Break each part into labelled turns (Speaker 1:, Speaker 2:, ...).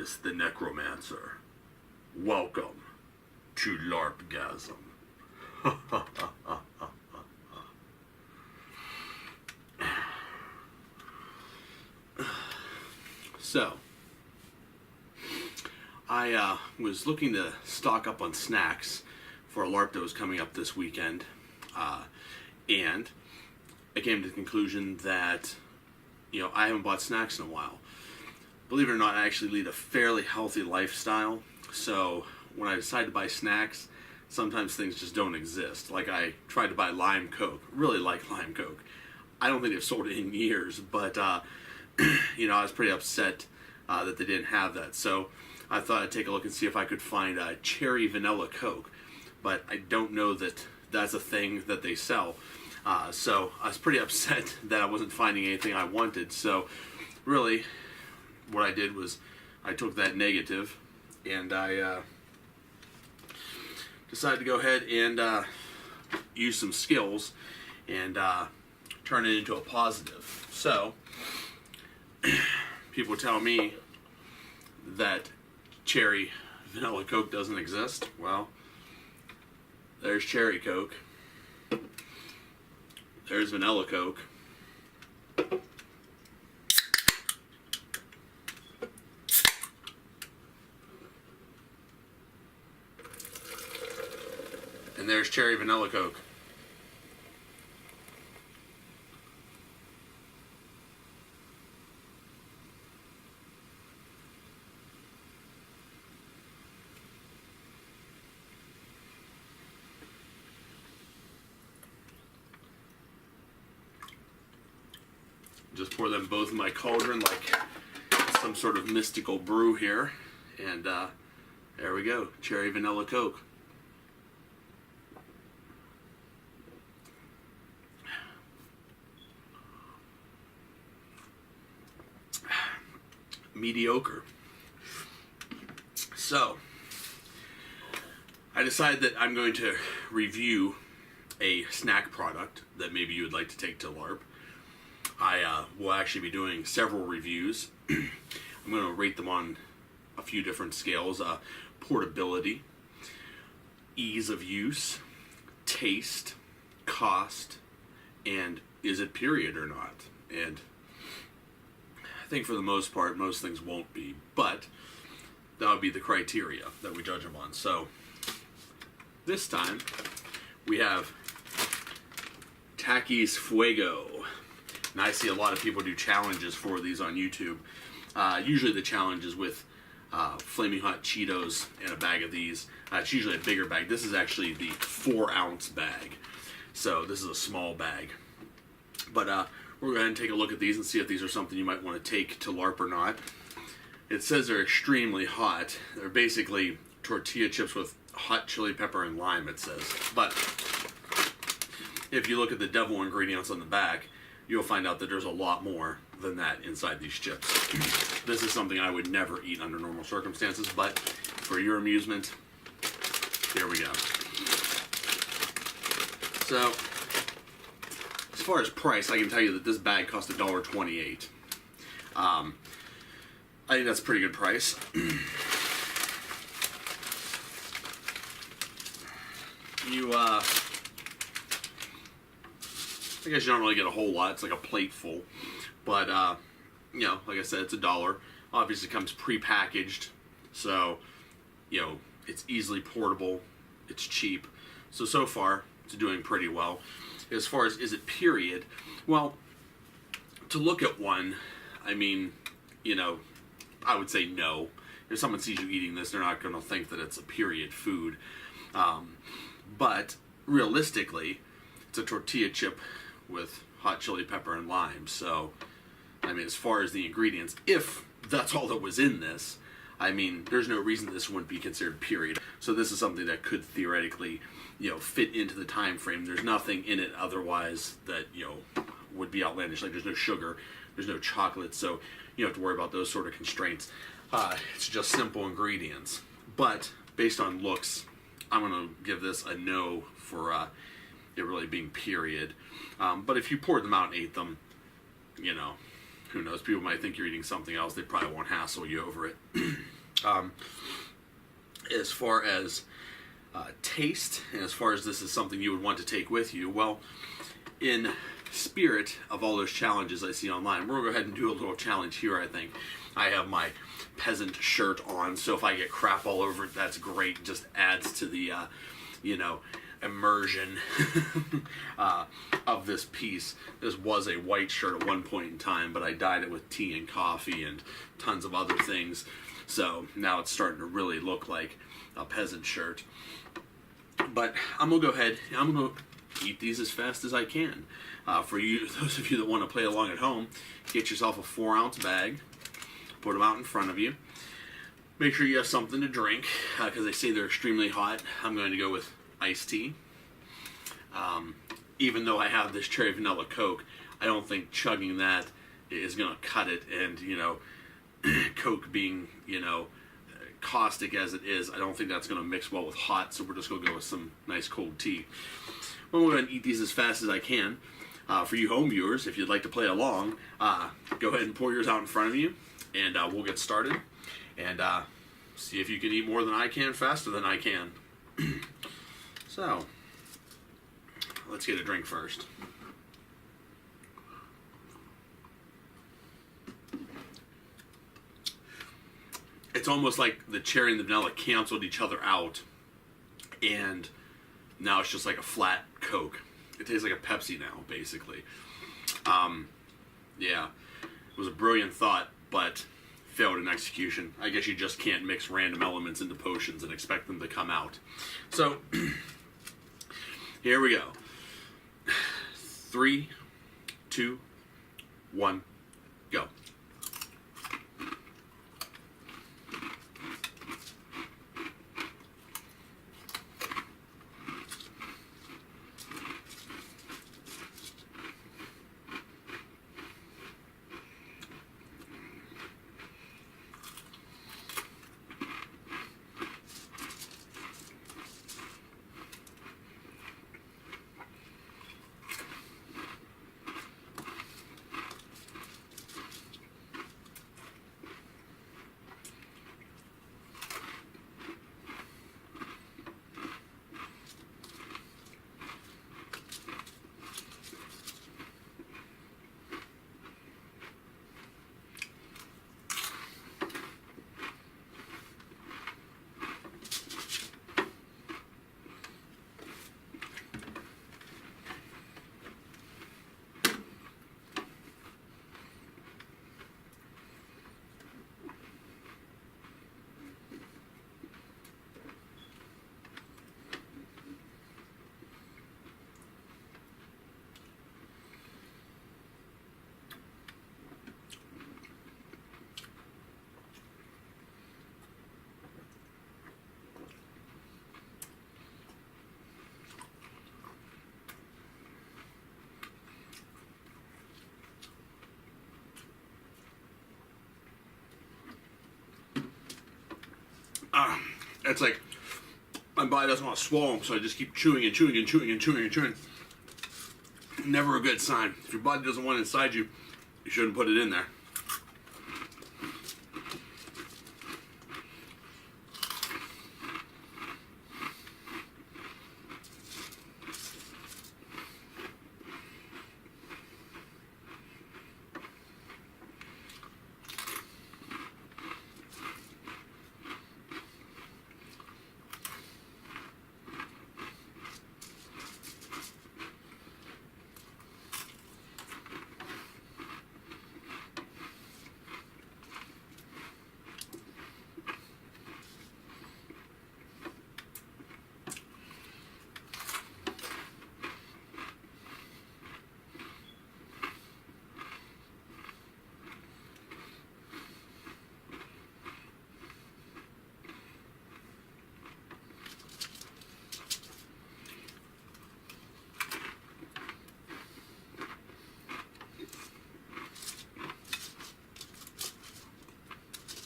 Speaker 1: Darius the Necromancer. Welcome to Larpgasm. So, I was looking to stock up on snacks for a LARP that was coming up this weekend, and I came to the conclusion that, I haven't bought snacks in a while. Believe it or not, I actually lead a fairly healthy lifestyle, so when I decide to buy snacks, sometimes things just don't exist. Like, I tried to buy lime Coke. Really like lime Coke. I don't think they've sold it in years, but I was pretty upset that they didn't have that. So I thought I'd take a look and see if I could find a cherry vanilla Coke, but I don't know that that's a thing that they sell. So I was pretty upset that I wasn't finding anything I wanted. So really, what I did was I took that negative and I decided to go ahead and use some skills and turn it into a positive. So people tell me that cherry vanilla Coke doesn't exist. Well, there's cherry Coke. There's vanilla Coke. And there's cherry vanilla Coke. Just pour them both in my cauldron like some sort of mystical brew here. And there we go, cherry vanilla Coke. Mediocre. So, I decided that I'm going to review a snack product that maybe you would like to take to LARP. I will actually be doing several reviews. I'm going to rate them on a few different scales. Portability, ease of use, taste, cost, and is it period or not. And I think for the most part, most things won't be, but that would be the criteria that we judge them on. So this time we have Takis Fuego. And I see a lot of people do challenges for these on YouTube. Usually the challenge is with Flaming Hot Cheetos and a bag of these. It's usually a bigger bag. This is actually the 4-ounce bag. So this is a small bag. But we're going to take a look at these and see if these are something you might want to take to LARP or not. It says they're extremely hot. They're basically tortilla chips with hot chili pepper and lime, it says. But if you look at the devil ingredients on the back, you'll find out that there's a lot more than that inside these chips. This is something I would never eat under normal circumstances, but for your amusement, here we go. So, as far as price, I can tell you that this bag cost $1.28. I think that's a pretty good price. I guess you don't really get a whole lot. It's like a plate full. But, like I said, it's $1. Obviously it comes pre-packaged. So, it's easily portable. It's cheap. So far, it's doing pretty well. As far as is it period, well, to look at one, I mean, I would say no. If someone sees you eating this, they're not going to think that it's a period food. But realistically, it's a tortilla chip with hot chili pepper and lime. So, I mean, as far as the ingredients, if that's all that was in this, I mean, there's no reason this wouldn't be considered period. So this is something that could theoretically, fit into the time frame. There's nothing in it otherwise that, would be outlandish. Like, there's no sugar, there's no chocolate, so you don't have to worry about those sort of constraints. It's just simple ingredients. But based on looks, I'm going to give this a no for it really being period. But if you poured them out and ate them, who knows? People might think you're eating something else. They probably won't hassle you over it. um, as far as taste, and as far as this is something you would want to take with you, well, in spirit of all those challenges I see online, we're going to go ahead and do a little challenge here, I think. I have my peasant shirt on, so if I get crap all over it, that's great. It just adds to the, immersion of this piece. This was a white shirt at one point in time, but I dyed it with tea and coffee and tons of other things. So now it's starting to really look like a peasant shirt. But I'm going to go ahead, I'm going to eat these as fast as I can. For you, those of you that want to play along at home, get yourself a 4-ounce bag, put them out in front of you. Make sure you have something to drink, because they say they're extremely hot. I'm going to go with iced tea. Even though I have this cherry vanilla Coke, I don't think chugging that is going to cut it. And, Coke being, caustic as it is, I don't think that's going to mix well with hot. So we're just going to go with some nice cold tea. I'm going to eat these as fast as I can. For you home viewers, if you'd like to play along, go ahead and pour yours out in front of you, and we'll get started. And see if you can eat more than I can, faster than I can. So, let's get a drink first. It's almost like the cherry and the vanilla canceled each other out, and now it's just like a flat Coke. It tastes like a Pepsi now, basically. Yeah, it was a brilliant thought, but failed in execution. I guess you just can't mix random elements into potions and expect them to come out. So, here we go. 3, 2, 1, go. It's like my body doesn't want to swallow, so I just keep chewing and chewing and chewing and chewing and chewing. Never a good sign. If your body doesn't want it inside you, you shouldn't put it in there.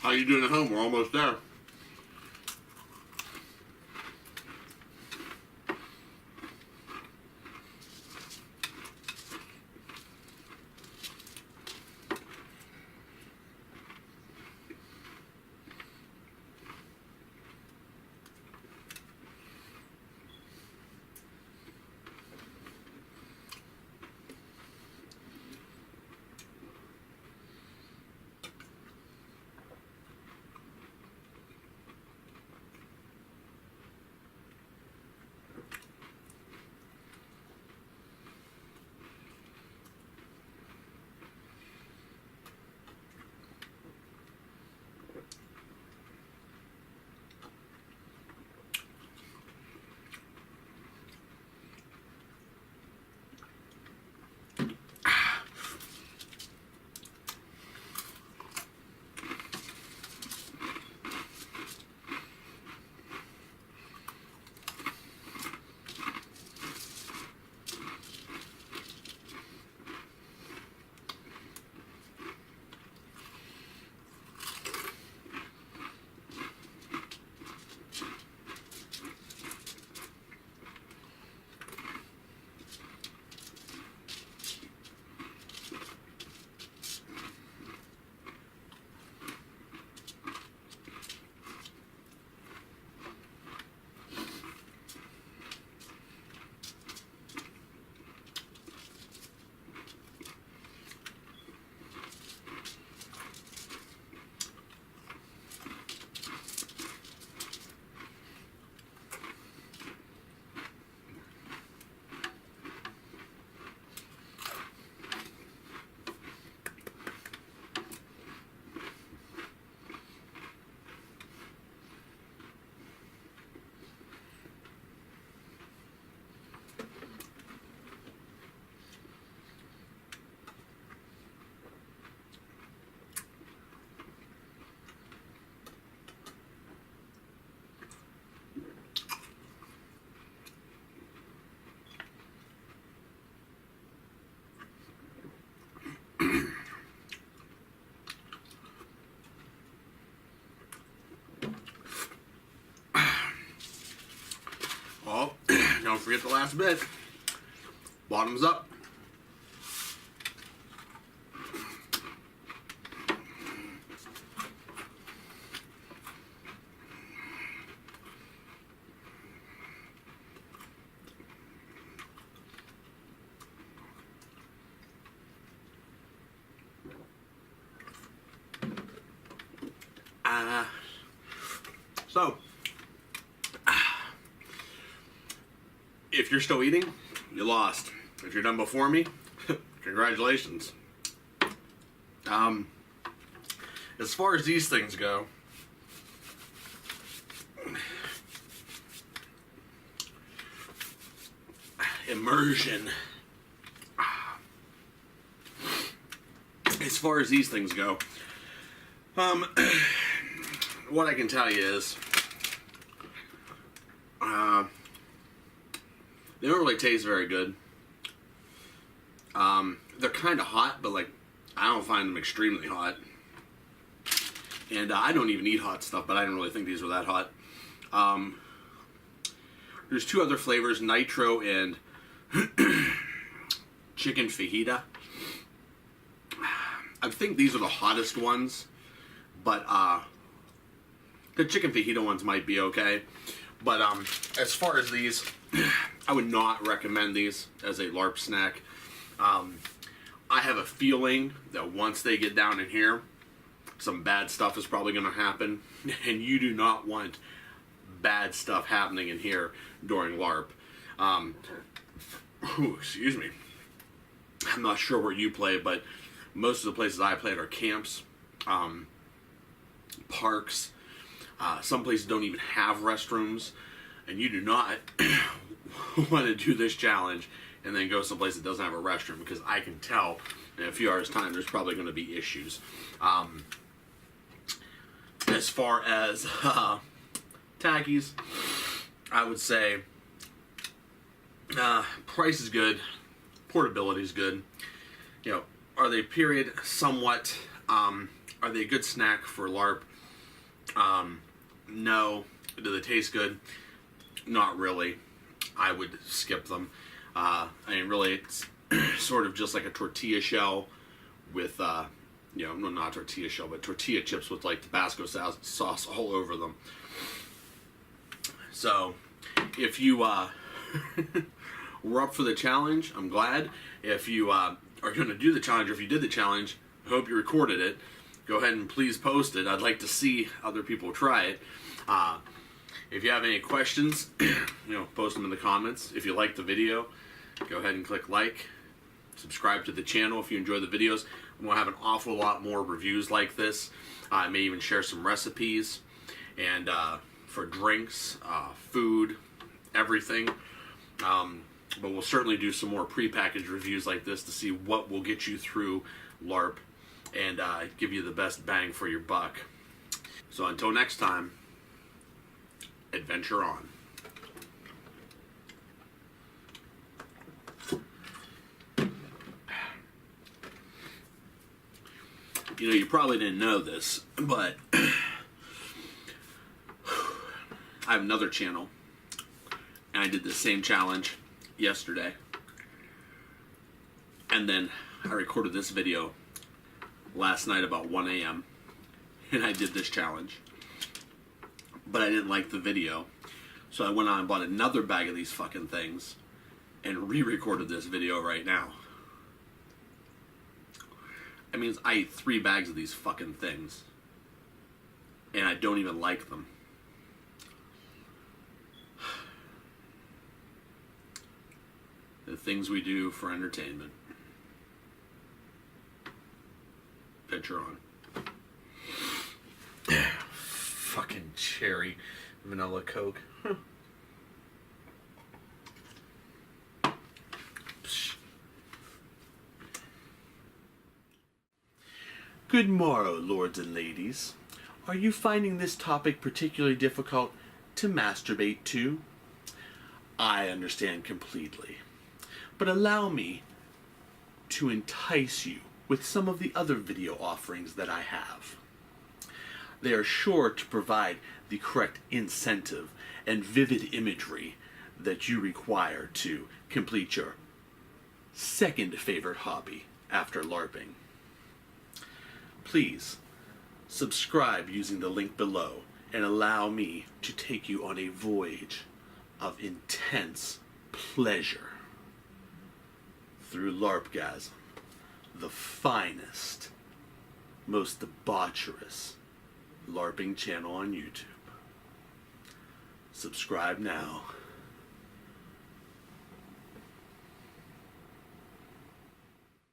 Speaker 1: How you doing at home? We're almost there. Oh, don't forget the last bit. Bottoms up. So, if you're still eating, you lost. If you're done before me, congratulations. As far as these things go, immersion. As far as these things go, what I can tell you is, they don't really taste very good. They're kind of hot, but like, I don't find them extremely hot. And I don't even eat hot stuff, but I didn't really think these were that hot. There's two other flavors, nitro and chicken fajita. I think these are the hottest ones, but the chicken fajita ones might be okay. But as far as these, I would not recommend these as a LARP snack. I have a feeling that once they get down in here, some bad stuff is probably going to happen, and you do not want bad stuff happening in here during LARP. Excuse me. I'm not sure where you play, but most of the places I played are camps, parks. Some places don't even have restrooms, and you do not want to do this challenge and then go someplace that doesn't have a restroom, because I can tell in a few hours' time there's probably going to be issues. As far as Takis, I would say price is good, portability is good. You know, are they period somewhat? Are they a good snack for LARP? No. Do they taste good? Not really. I would skip them. I mean, really, it's sort of just like a tortilla shell with, you know, not tortilla shell, but tortilla chips with like Tabasco sauce all over them. So, if you were up for the challenge, I'm glad. If you are going to do the challenge, or if you did the challenge, I hope you recorded it. Go ahead and please post it. I'd like to see other people try it. If you have any questions, you know, post them in the comments. If you like the video, go ahead and click like. Subscribe to the channel if you enjoy the videos. I'm going to have an awful lot more reviews like this. I may even share some recipes, and for drinks, food, everything. But we'll certainly do some more prepackaged reviews like this to see what will get you through LARP and give you the best bang for your buck. So until next time, adventure on. You know, you probably didn't know this, but I have another channel, and I did the same challenge yesterday, and then I recorded this video last night about 1 a.m. and I did this challenge, but I didn't like the video, so I went on and bought another bag of these fucking things and re-recorded this video right now. That means I ate 3 bags of these fucking things, and I don't even like them. The things we do for entertainment. Venture on. Fucking cherry vanilla Coke. Good morrow, lords and ladies. Are you finding this topic particularly difficult to masturbate to? I understand completely. But allow me to entice you with some of the other video offerings that I have. They are sure to provide the correct incentive and vivid imagery that you require to complete your second favorite hobby after LARPing. Please subscribe using the link below and allow me to take you on a voyage of intense pleasure through Larpgasm, the finest, most debaucherous LARPing channel on YouTube. Subscribe now.